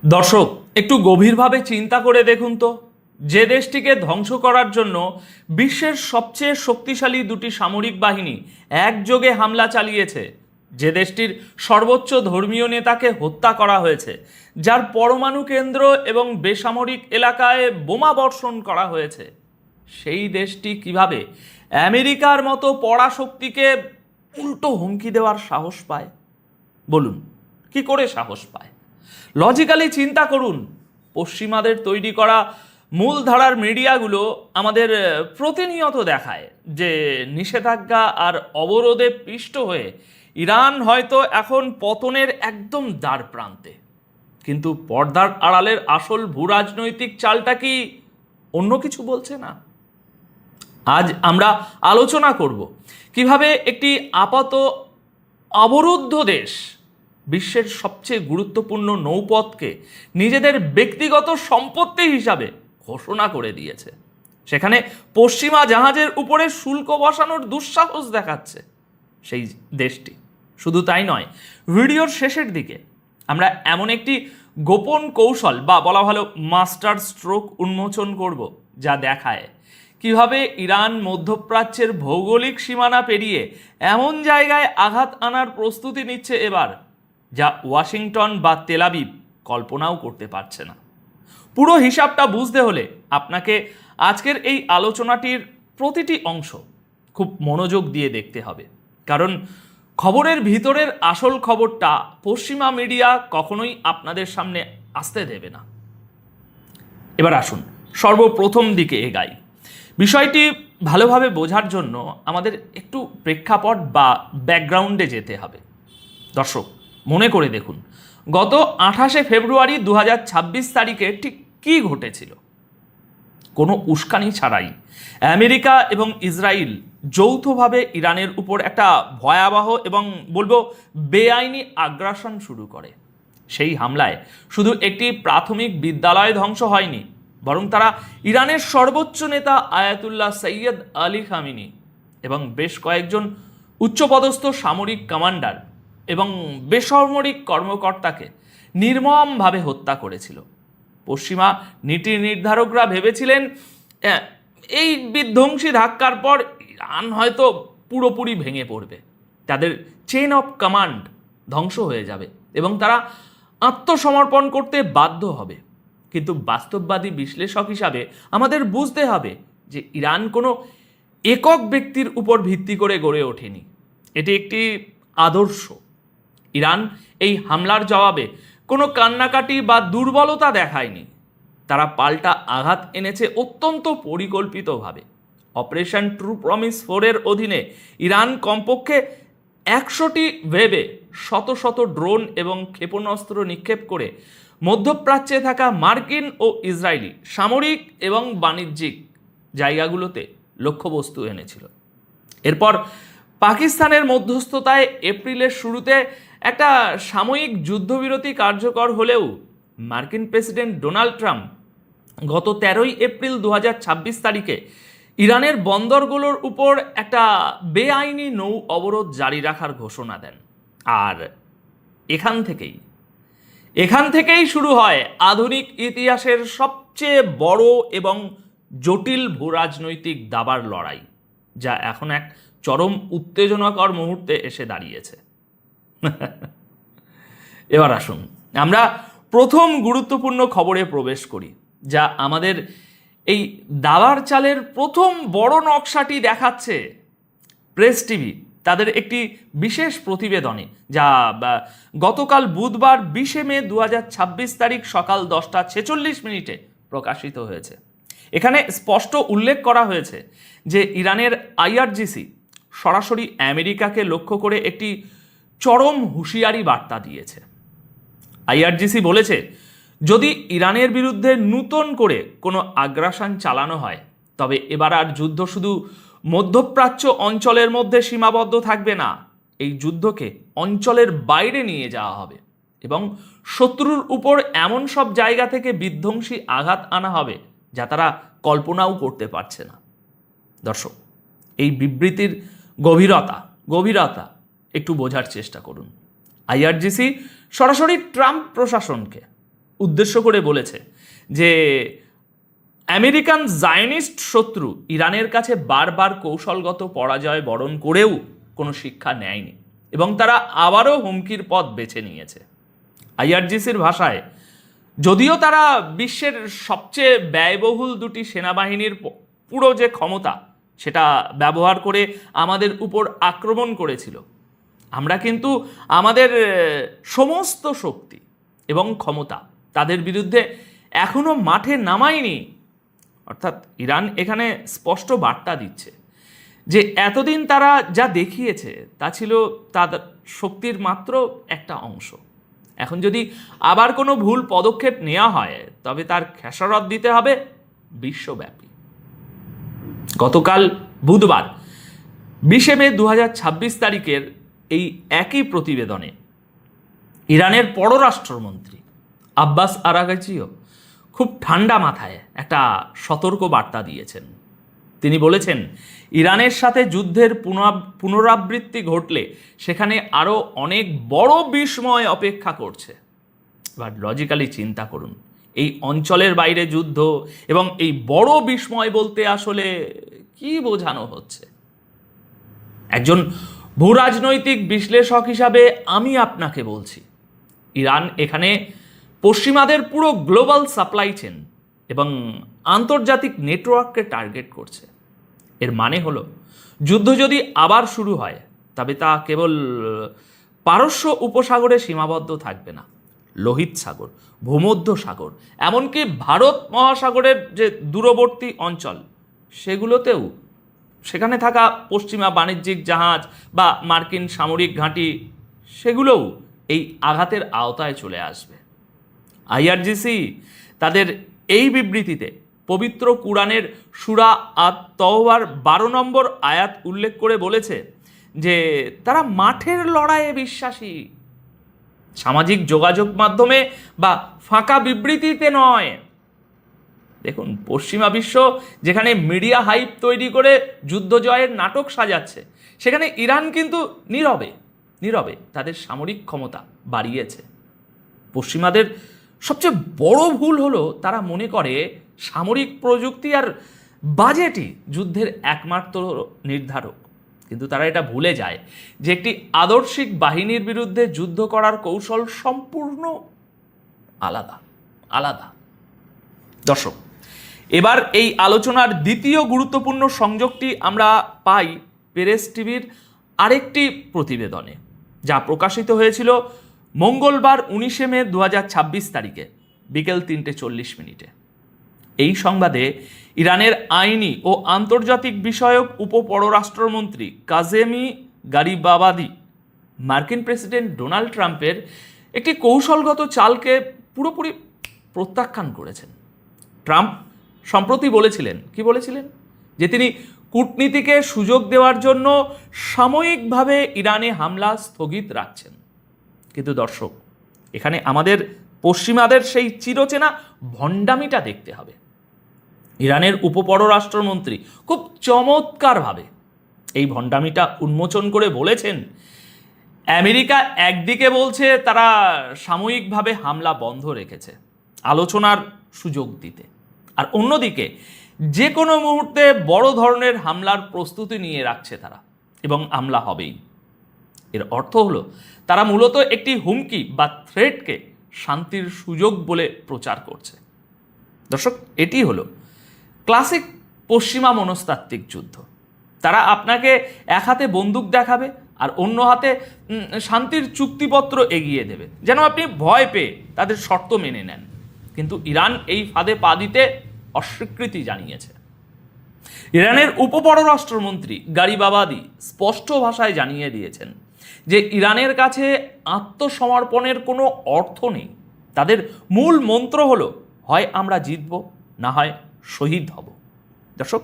দর্শক, একটু গভীরভাবে চিন্তা করে দেখুন তো, যে দেশটিকে ধ্বংস করার জন্য বিশ্বের সবচেয়ে শক্তিশালী দুটি সামরিক বাহিনী একযোগে হামলা চালিয়েছে, যে দেশটির সর্বোচ্চ ধর্মীয় নেতাকে হত্যা করা হয়েছে, যার পরমাণু কেন্দ্র এবং বেসামরিক এলাকায় বোমা বর্ষণ করা হয়েছে, সেই দেশটি কিভাবে আমেরিকার মতো পরাশক্তিকে উল্টো হুমকি দেওয়ার সাহস পায়? বলুন, কি করে সাহস পায়? লজিক্যালি চিন্তা করুন। পশ্চিমাদের তৈরি করা মূলধারার মিডিয়াগুলো আমাদের প্রতিনিয়ত দেখায় যে নিষেধাজ্ঞা আর অবরোধে পিষ্ট হয়ে ইরান হয়তো এখন পতনের একদম দ্বার প্রান্তে। কিন্তু পর্দার আড়ালের আসল ভূরাজনৈতিক চালটা কি অন্য কিছু বলছে না? আজ আমরা আলোচনা করব কিভাবে একটি আপাত অবরুদ্ধ দেশ বিশ্বের সবচেয়ে গুরুত্বপূর্ণ নৌপথকে নিজেদের ব্যক্তিগত সম্পত্তি হিসাবে ঘোষণা করে দিয়েছে। সেখানে পশ্চিমা জাহাজের উপরে শুল্ক বসানোর দুঃসাহস দেখাচ্ছে সেই দেশটি। শুধু তাই নয়, ভিডিওর শেষের দিকে আমরা এমন একটি গোপন কৌশল বা বলা ভালো মাস্টার স্ট্রোক উন্মোচন করব, যা দেখায় কিভাবে ইরান মধ্যপ্রাচ্যের ভৌগোলিক সীমানা পেরিয়ে এমন জায়গায় আঘাত আনার প্রস্তুতি নিচ্ছে এবার, যা ওয়াশিংটন বা তেলাবিব কল্পনাও করতে পারছে না। পুরো হিসাবটা বুঝতে হলে আপনাকে আজকের এই আলোচনাটির প্রতিটি অংশ খুব মনোযোগ দিয়ে দেখতে হবে, কারণ খবরের ভিতরের আসল খবরটা পশ্চিমা মিডিয়া কখনোই আপনাদের সামনে আসতে দেবে না। এবার আসুন সর্বপ্রথম দিকে এগাই। বিষয়টি ভালোভাবে বোঝার জন্য আমাদের একটু প্রেক্ষাপট বা ব্যাকগ্রাউন্ডে যেতে হবে। দর্শক, মনে করে দেখুন, গত 28শে ফেব্রুয়ারি 2026 তারিখে ঠিক কী ঘটেছিল। কোনো উস্কানি ছাড়াই আমেরিকা এবং ইসরায়েল যৌথভাবে ইরানের উপর একটা ভয়াবহ এবং বলবো বেআইনি আগ্রাসন শুরু করে। সেই হামলায় শুধু একটি প্রাথমিক বিদ্যালয় ধ্বংস হয়নি, বরং তারা ইরানের সর্বোচ্চ নেতা আয়াতুল্লাহ সৈয়দ আলী খামেনি এবং বেশ কয়েকজন উচ্চপদস্থ সামরিক কমান্ডার এবং বেসামরিক কর্মকর্তাকে নির্মমভাবে হত্যা করেছিল। পশ্চিমা নীতি নির্ধারকরা ভেবেছিলেন এই বিধ্বংসী ধাক্কার পর ইরান হয়তো পুরোপুরি ভেঙে পড়বে, তাদের চেইন অফ কমান্ড ধ্বংস হয়ে যাবে এবং তারা আত্মসমর্পণ করতে বাধ্য হবে। কিন্তু বাস্তববাদী বিশ্লেষক হিসাবে আমাদের বুঝতে হবে যে ইরান কোনো একক ব্যক্তির উপর ভিত্তি করে গড়ে ওঠেনি, এটি একটি আদর্শ। ইরান এই হামলার জবাবে কোনো কান্নাকাটি বা দুর্বলতা দেখায়নি, তারা পাল্টা আঘাত এনেছে অত্যন্ত পরিকল্পিতভাবে। অপারেশন ট্রু প্রমিস 4-এর অধীনে ইরান কমপক্ষে 100টি ওয়েবে শত শত ড্রোন এবং ক্ষেপণাস্ত্র নিক্ষেপ করে মধ্যপ্রাচ্যে থাকা মার্কিন ও ইসরায়েলি সামরিক এবং বাণিজ্যিক জায়গাগুলোতে লক্ষ্যবস্তু এনেছিল। এরপর পাকিস্তানের মধ্যস্থতায় এপ্রিলের শুরুতে একটা সাময়িক যুদ্ধবিরতি কার্যকর হলেও মার্কিন প্রেসিডেন্ট ডোনাল্ড ট্রাম্প গত 13ই এপ্রিল 2026 তারিখে ইরানের বন্দরগুলোর উপর একটা বেআইনি নৌ অবরোধ জারি রাখার ঘোষণা দেন। আর এখান থেকেই শুরু হয় আধুনিক ইতিহাসের সবচেয়ে বড় এবং জটিল ভূরাজনৈতিক দাবার লড়াই, যা এখন এক চরম উত্তেজনাকর মুহূর্তে এসে দাঁড়িয়েছে। এবার আসুন আমরা প্রথম গুরুত্বপূর্ণ খবরে প্রবেশ করি, যা আমাদের এই দাবার চালের প্রথম বড় নকশাটি দেখাচ্ছে। প্রেস টিভি তাদের একটি বিশেষ প্রতিবেদনে, যা গতকাল বুধবার 20শে মে 2026 তারিখ সকাল 10:46 প্রকাশিত হয়েছে। এখানে স্পষ্ট উল্লেখ করা হয়েছে যে ইরানের আইআরজিসি সরাসরি আমেরিকাকে লক্ষ্য করে একটি চরম হুঁশিয়ারি বার্তা দিয়েছে। আইআরজিসি বলেছে, যদি ইরানের বিরুদ্ধে নতুন করে কোনো আগ্রাসন চালানো হয়, তবে এবার আর যুদ্ধ শুধু মধ্যপ্রাচ্য অঞ্চলের মধ্যে সীমাবদ্ধ থাকবে না, এই যুদ্ধকে অঞ্চলের বাইরে নিয়ে যাওয়া হবে এবং শত্রুর উপর এমন সব জায়গা থেকে বিধ্বংসী আঘাত আনা হবে যা তারা কল্পনাও করতে পারছে না। দর্শক, এই বিবৃতির গভীরতা একটু বোঝার চেষ্টা করুন। আইআরজিসি সরাসরি ট্রাম্প প্রশাসনকে উদ্দেশ্য করে বলেছে যে আমেরিকান জায়নিস্ট শত্রু ইরানের কাছে বারবার কৌশলগত পরাজয় বরণ করেও কোনো শিক্ষা নেয়নি এবং তারা আবারও হুমকির পথ বেছে নিয়েছে। আইআরজিসির ভাষায়, যদিও তারা বিশ্বের সবচেয়ে ব্যয়বহুল দুটি সেনাবাহিনীর পুরো যে ক্ষমতা সেটা ব্যবহার করে আমাদের উপর আক্রমণ করেছিল, আমরা কিন্তু আমাদের সমস্ত শক্তি এবং ক্ষমতা তাদের বিরুদ্ধে এখনো মাঠে নামাইনি। অর্থাৎ ইরান এখানে স্পষ্ট বার্তা দিচ্ছে যে এতদিন তারা যা দেখিয়েছে তা ছিল তাদের শক্তির মাত্র একটা অংশ। এখন যদি আবার কোনো ভুল পদক্ষেপ নেওয়া হয় তবে তার খেসারত দিতে হবে বিশ্বব্যাপী। গতকাল বুধবার 20 মে 2026 তারিখের এই একই প্রতিবেদনে ইরানের পররাষ্ট্রমন্ত্রী আব্বাস আরাগাচিও খুব ঠান্ডা মাথায় একটা সতর্ক বার্তা দিয়েছেন। তিনি বলেছেন, ইরানের সাথে যুদ্ধের পুনরাবৃত্তি ঘটলে সেখানে আরও অনেক বড় বিস্ময় অপেক্ষা করছে। এবার লজিক্যালি চিন্তা করুন, এই অঞ্চলের বাইরে যুদ্ধ এবং এই বড় বিস্ময় বলতে আসলে কি বোঝানো হচ্ছে? একজন ভূরাজনৈতিক বিশ্লেষক হিসাবে আমি আপনাকে বলছি, ইরান এখানে পশ্চিমাদের পুরো গ্লোবাল সাপ্লাই চেন এবং আন্তর্জাতিক নেটওয়ার্ককে টার্গেট করছে। এর মানে হলো, যুদ্ধ যদি আবার শুরু হয় তবে তা কেবল পারস্য উপসাগরে সীমাবদ্ধ থাকবে না, লোহিত সাগর, ভূমধ্য সাগর, এমনকি ভারত মহাসাগরের যে দূরবর্তী অঞ্চল সেগুলোতেও, সেখানে থাকা পশ্চিমা বাণিজ্যিক জাহাজ বা মার্কিন সামরিক ঘাঁটি সেগুলোও এই আঘাতের আওতায় চলে আসবে। আইআরজিসি তাদের এই বিবৃতিতে পবিত্র কুরআনের সূরা আত-তওবার 12 নম্বর আয়াত উল্লেখ করে বলেছে যে তারা মাঠের লড়াইয়ে বিশ্বাসী, সামাজিক যোগাযোগ মাধ্যমে বা ফাঁকা বিবৃতিতে নয়। দেখুন, পশ্চিমা বিশ্ব যেখানে মিডিয়া হাইপ তৈরি করে যুদ্ধ জয়ের নাটক সাজাচ্ছে, সেখানে ইরান কিন্তু নীরবে তাদের সামরিক ক্ষমতা বাড়িয়েছে। পশ্চিমাদের সবচেয়ে বড় ভুল হলো তারা মনে করে সামরিক প্রযুক্তি আর বাজেটই যুদ্ধের একমাত্র নির্ধারক, কিন্তু তারা এটা ভুলে যায় যে একটি আদর্শিক বাহিনীর বিরুদ্ধে যুদ্ধ করার কৌশল সম্পূর্ণ আলাদা। দর্শক, এবার এই আলোচনার দ্বিতীয় গুরুত্বপূর্ণ সংযোগটি আমরা পাই পেরেস টিভির আরেকটি প্রতিবেদনে, যা প্রকাশিত হয়েছিল মঙ্গলবার 19 মে 2026 তারিখে বিকেল 3:40। এই সংবাদে ইরানের আইনি ও আন্তর্জাতিক বিষয়ক উপপররাষ্ট্রমন্ত্রী কাজেমি গারিবাবাদি মার্কিন প্রেসিডেন্ট ডোনাল্ড ট্রাম্পের একটি কৌশলগত চালকে পুরোপুরি প্রত্যাখ্যান করেছেন। ট্রাম্প সম্প্রতি বলেছিলেন যে তিনি কূটনীতিকে সুযোগ দেওয়ার জন্য সাময়িকভাবে ইরানে হামলা স্থগিত রাখছেন। কিন্তু দর্শক, এখানে আমাদের পশ্চিমাদের সেই চিরচেনা ভণ্ডামিটা দেখতে হবে। ইরানের উপপররাষ্ট্রমন্ত্রী খুব চমৎকারভাবে এই ভণ্ডামিটা উন্মোচন করে বলেছেন, আমেরিকা একদিকে বলছে তারা সাময়িকভাবে হামলা বন্ধ রেখেছে আলোচনার সুযোগ দিতে, আর অন্যদিকে যে কোনো মুহূর্তে বড় ধরনের হামলার প্রস্তুতি নিয়ে রাখছে তারা, এবং হামলা হবেই। এর অর্থ হলো তারা মূলত একটি হুমকি বা থ্রেটকে শান্তির সুযোগ বলে প্রচার করছে। দর্শক, এটি হলো ক্লাসিক পশ্চিমা মনস্তাত্ত্বিক যুদ্ধ। তারা আপনাকে এক হাতে বন্দুক দেখাবে আর অন্য হাতে শান্তির চুক্তিপত্র এগিয়ে দেবে, যেন আপনি ভয় পেয়ে তাদের শর্ত মেনে নেন। কিন্তু ইরান এই ফাঁদে পা দিতে অস্বীকৃতি জানিয়েছে। ইরানের উপপররাষ্ট্রমন্ত্রী গারিবাবাদি স্পষ্ট ভাষায় জানিয়ে দিয়েছেন যে ইরানের কাছে আত্মসমর্পণের কোনো অর্থ নেই। তাদের মূল মন্ত্র হলো, হয় আমরা জিতব, না হয় শহীদ হব। দর্শক,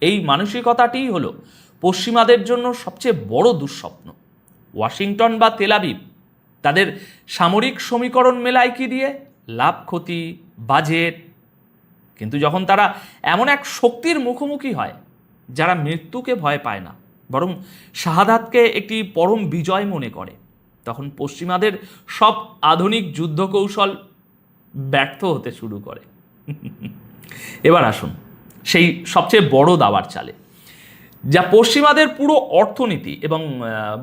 এই মানসিকতাটিই হলো পশ্চিমাদের জন্য সবচেয়ে বড় দুঃস্বপ্ন। ওয়াশিংটন বা তেল আবিব তাদের সামরিক সমীকরণ মেলায় কি দিয়ে? লাভ, ক্ষতি, বাজেট। কিন্তু যখন তারা এমন এক শক্তির মুখোমুখি হয় যারা মৃত্যুকে ভয় পায় না, বরং শাহাদাতকে একটি পরম বিজয় মনে করে, তখন পশ্চিমাদের সব আধুনিক যুদ্ধ কৌশল ব্যর্থ হতে শুরু করে। এবার আসুন সেই সবচেয়ে বড় দাবার চালে, যা পশ্চিমাদের পুরো অর্থনীতি এবং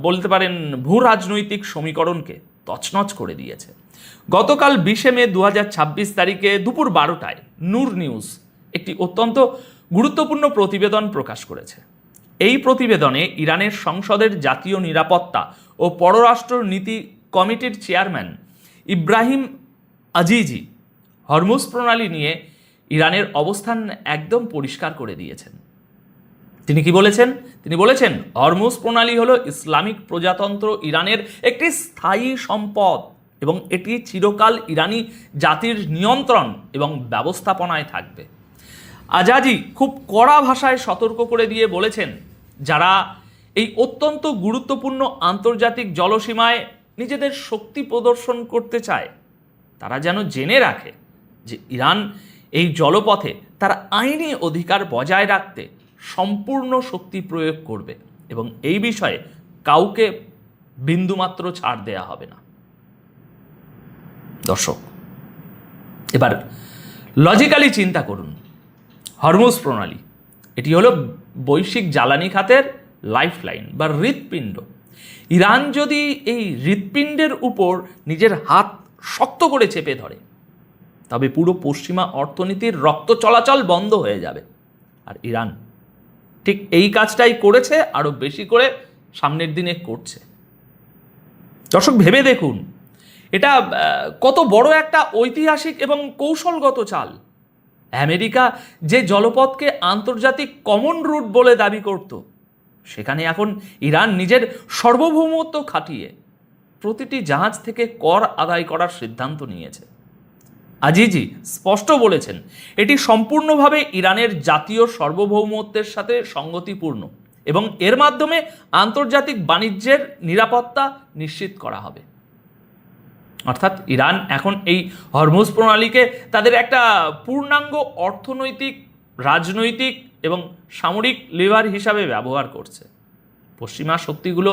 বলতে পারেন ভূ রাজনৈতিক সমীকরণকে তছনছ করে দিয়েছে। গতকাল 20 মে 2026 তারিখে দুপুর 12টায় নূর নিউজ একটি অত্যন্ত গুরুত্বপূর্ণ প্রতিবেদন প্রকাশ করেছে। এই প্রতিবেদনে ইরানের সংসদের জাতীয় নিরাপত্তা ও পররাষ্ট্র নীতি কমিটির চেয়ারম্যান ইব্রাহিম আজিজি হরমুজ প্রণালী নিয়ে ইরানের অবস্থান একদম পরিষ্কার করে দিয়েছেন। তিনি কি বলেছেন? তিনি বলেছেন, হরমুজ প্রণালী হলো ইসলামিক প্রজাতন্ত্র ইরানের একটি স্থায়ী সম্পদ এবং এটি চিরকাল ইরানি জাতির নিয়ন্ত্রণ এবং ব্যবস্থাপনায় থাকবে। আজাজি খুব কড়া ভাষায় সতর্ক করে দিয়ে বলেছেন, যারা এই অত্যন্ত গুরুত্বপূর্ণ আন্তর্জাতিক জলসীমায় নিজেদের শক্তি প্রদর্শন করতে চায় তারা যেন জেনে রাখে যে ইরান এই জলপথে তার আইনি অধিকার বজায় রাখতে সম্পূর্ণ শক্তি প্রয়োগ করবে এবং এই বিষয়ে কাউকে বিন্দুমাত্র ছাড় দেয়া হবে না। দর্শক, এবার লজিক্যালি চিন্তা করুন, হরমুজ প্রণালী এটি হলো বৈশ্বিক জ্বালানি খাতের লাইফলাইন বা হৃৎপিণ্ড। ইরান যদি এই হৃৎপিণ্ডের উপর নিজের হাত শক্ত করে চেপে ধরে তবে পুরো পশ্চিমা অর্থনীতির রক্ত চলাচল বন্ধ হয়ে যাবে। আর ইরান ঠিক এই কাজটাই করেছে, আরো বেশি করে সামনের দিনে করছে। দর্শক, ভেবে দেখুন এটা কত বড় একটা ঐতিহাসিক এবং কৌশলগত চাল। আমেরিকা যে জলপথকে আন্তর্জাতিক কমন রুট বলে দাবি করত, সেখানে এখন ইরান নিজের সার্বভৌমত্ব খাটিয়ে প্রতিটি জাহাজ থেকে কর আদায় করার সিদ্ধান্ত নিয়েছে। আজিজি স্পষ্ট বলেছেন, এটি সম্পূর্ণভাবে ইরানের জাতীয় সার্বভৌমত্বের সাথে সঙ্গতিপূর্ণ এবং এর মাধ্যমে আন্তর্জাতিক বাণিজ্যের নিরাপত্তা নিশ্চিত করা হবে। অর্থাৎ ইরান এখন এই হরমুজ প্রণালীকে তাদের একটা পূর্ণাঙ্গ অর্থনৈতিক, রাজনৈতিক এবং সামরিক লিভার হিসাবে ব্যবহার করছে। পশ্চিমা শক্তিগুলো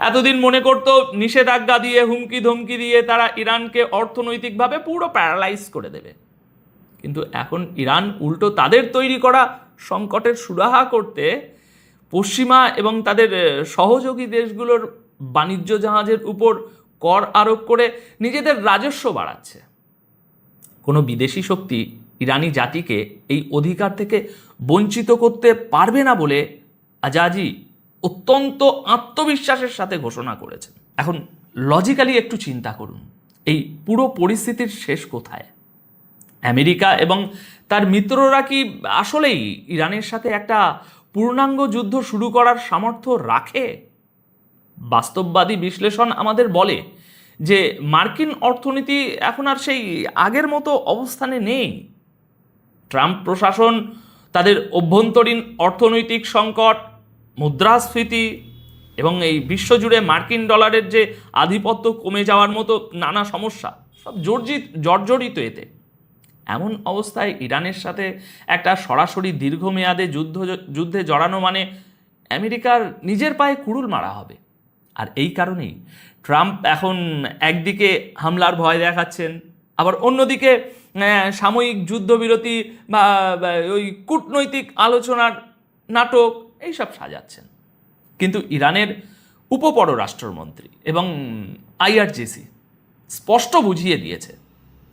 এতদিন মনে করত নিষেধাজ্ঞা দিয়ে, হুমকি ধমকি দিয়ে তারা ইরানকে অর্থনৈতিকভাবে পুরো প্যারালাইজ করে দেবে, কিন্তু এখন ইরান উল্টো তাদের তৈরি করা সংকটের সুরাহা করতে পশ্চিমা এবং তাদের সহযোগী দেশগুলোর বাণিজ্য জাহাজের উপর কর আরোপ করে নিজেদের রাজস্ব বাড়াচ্ছে। কোনো বিদেশি শক্তি ইরানি জাতিকে এই অধিকার থেকে বঞ্চিত করতে পারবে না বলে আজাজি অত্যন্ত আত্মবিশ্বাসের সাথে ঘোষণা করেছেন। এখন লজিক্যালি একটু চিন্তা করুন, এই পুরো পরিস্থিতির শেষ কোথায়? আমেরিকা এবং তার মিত্ররা কি আসলেই ইরানের সাথে একটা পূর্ণাঙ্গ যুদ্ধ শুরু করার সামর্থ্য রাখে? বাস্তববাদী বিশ্লেষণ আমাদের বলে যে মার্কিন অর্থনীতি এখন আর সেই আগের মতো অবস্থানে নেই। ট্রাম্প প্রশাসন তাদের অভ্যন্তরীণ অর্থনৈতিক সংকট, মুদ্রাস্ফীতি এবং এই বিশ্বজুড়ে মার্কিন ডলারের যে আধিপত্য কমে যাওয়ার মতো নানা সমস্যা সব জর্জরিত এতে। এমন অবস্থায় ইরানের সাথে একটা সরাসরি দীর্ঘমেয়াদে যুদ্ধে জড়ানো মানে আমেরিকার নিজের পায়ে কুড়ুল মারা হবে। আর এই কারণেই ট্রাম্প এখন একদিকে হামলার ভয় দেখাচ্ছেন, আবার অন্যদিকে সাময়িক যুদ্ধবিরতি বা ওই কূটনৈতিক আলোচনার নাটক এইসব সাজাচ্ছেন। কিন্তু ইরানের উপপররাষ্ট্রমন্ত্রী এবং আইআরজিসি স্পষ্ট বুঝিয়ে দিয়েছে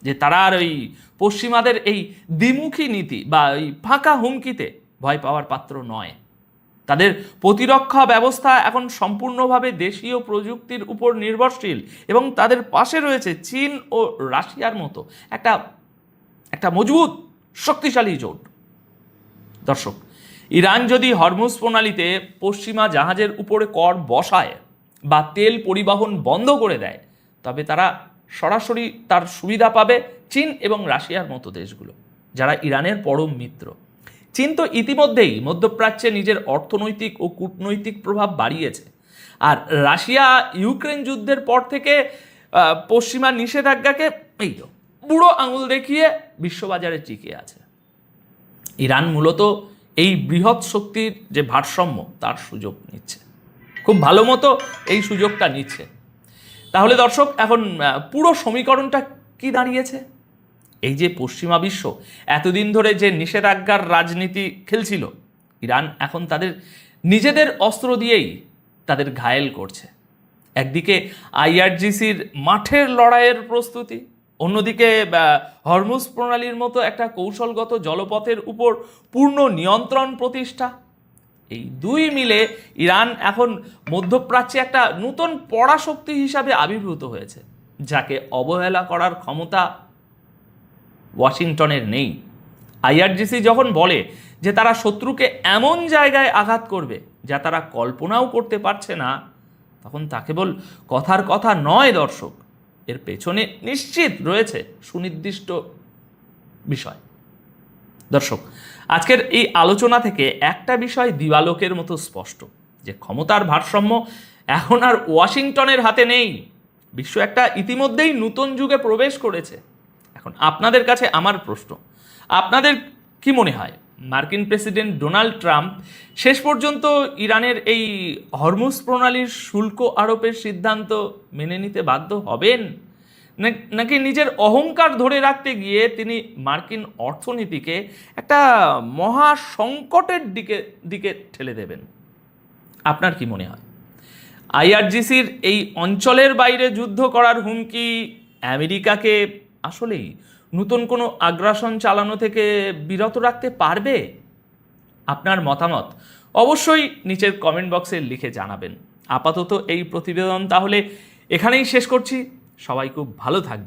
যে তারা আর ওই পশ্চিমাদের এই দ্বিমুখী নীতি বা এই ফাঁকা হুমকিতে ভয় পাওয়ার পাত্র নয়। তাদের প্রতিরক্ষা ব্যবস্থা এখন সম্পূর্ণভাবে দেশীয় প্রযুক্তির উপর নির্ভরশীল এবং তাদের পাশে রয়েছে চীন ও রাশিয়ার মতো একটা মজবুত শক্তিশালী জোট। দর্শক, ইরান যদি হরমুজ প্রণালীতে পশ্চিমা জাহাজের উপরে কর বসায় বা তেল পরিবহন বন্ধ করে দেয়, তবে তারা সরাসরি তার সুবিধা পাবে চীন এবং রাশিয়ার মতো দেশগুলো, যারা ইরানের পরম মিত্র। চীন তো ইতিমধ্যেই মধ্যপ্রাচ্যে নিজের অর্থনৈতিক ও কূটনৈতিক প্রভাব বাড়িয়েছে, আর রাশিয়া ইউক্রেন যুদ্ধের পর থেকে পশ্চিমা নিষেধাজ্ঞাকে এই তো বুড়ো আঙুল দেখিয়ে বিশ্ববাজারে টিকে আছে। ইরান মূলত এই বৃহৎ শক্তির যে ভারসাম্য তার সুযোগ নিচ্ছে, খুব ভালো মতো এই সুযোগটা নিচ্ছে। তাহলে দর্শক, এখন পুরো সমীকরণটা কি দাঁড়িয়েছে? এই যে পশ্চিমা বিশ্ব এতদিন ধরে যে নিষেধাজ্ঞার রাজনীতি খেলছিল, ইরান এখন তাদের নিজেদের অস্ত্র দিয়েই তাদের ঘায়েল করছে। একদিকে আইআরজিসির মাঠের লড়াইয়ের প্রস্তুতি, অন্যদিকে হরমুজ প্রণালীর মতো একটা কৌশলগত জলপথের উপর পূর্ণ নিয়ন্ত্রণ প্রতিষ্ঠা। এই দুই মিলে ইরান এখন মধ্যপ্রাচ্যে একটা নতুন পরাশক্তি হিসাবে আবির্ভূত হয়েছে, যাকে অবহেলা করার ক্ষমতা ওয়াশিংটনের নেই। আইআরজিসি যখন বলে যে তারা শত্রুকে এমন জায়গায় আঘাত করবে যা তারা কল্পনাও করতে পারছে না, তখন তা কেবল কথার কথা নয় দর্শক, এর পেছনে নিশ্চিত রয়েছে সুনির্দিষ্ট বিষয়। দর্শক, আজকের এই আলোচনা থেকে একটা বিষয় দিবালোকের মতো স্পষ্ট, যে ক্ষমতার ভারসাম্য এখন আর ওয়াশিংটনের হাতে নেই। বিশ্ব একটা ইতিমধ্যেই নতুন যুগে প্রবেশ করেছে। এখন আপনাদের কাছে আমার প্রশ্ন, আপনাদের কি মনে হয় মার্কিন প্রেসিডেন্ট ডোনাল্ড ট্রাম্প শেষ পর্যন্ত ইরানের এই হরমুজ প্রণালীর শুল্ক আরোপের সিদ্ধান্ত মেনে নিতে বাধ্য হবেন, নাকি নিজের অহংকার ধরে রাখতে গিয়ে তিনি মার্কিন অর্থনীতিকে একটা মহা সংকটের দিকে ঠেলে দেবেন? আপনার কি মনে হয়? আইআরজিসির এই অঞ্চলের বাইরে যুদ্ধ করার হুমকি আমেরিকাকে আসলেই নতুন কোনো আগ্রাসন চালানো থেকে বিরত রাখতে পারবে? আপনার মতামত অবশ্যই নিচের কমেন্ট বক্সে লিখে জানাবেন। আপাতত এই প্রতিবেদন তাহলে এখানেই শেষ করছি। সবাই খুব ভালো থাকবে।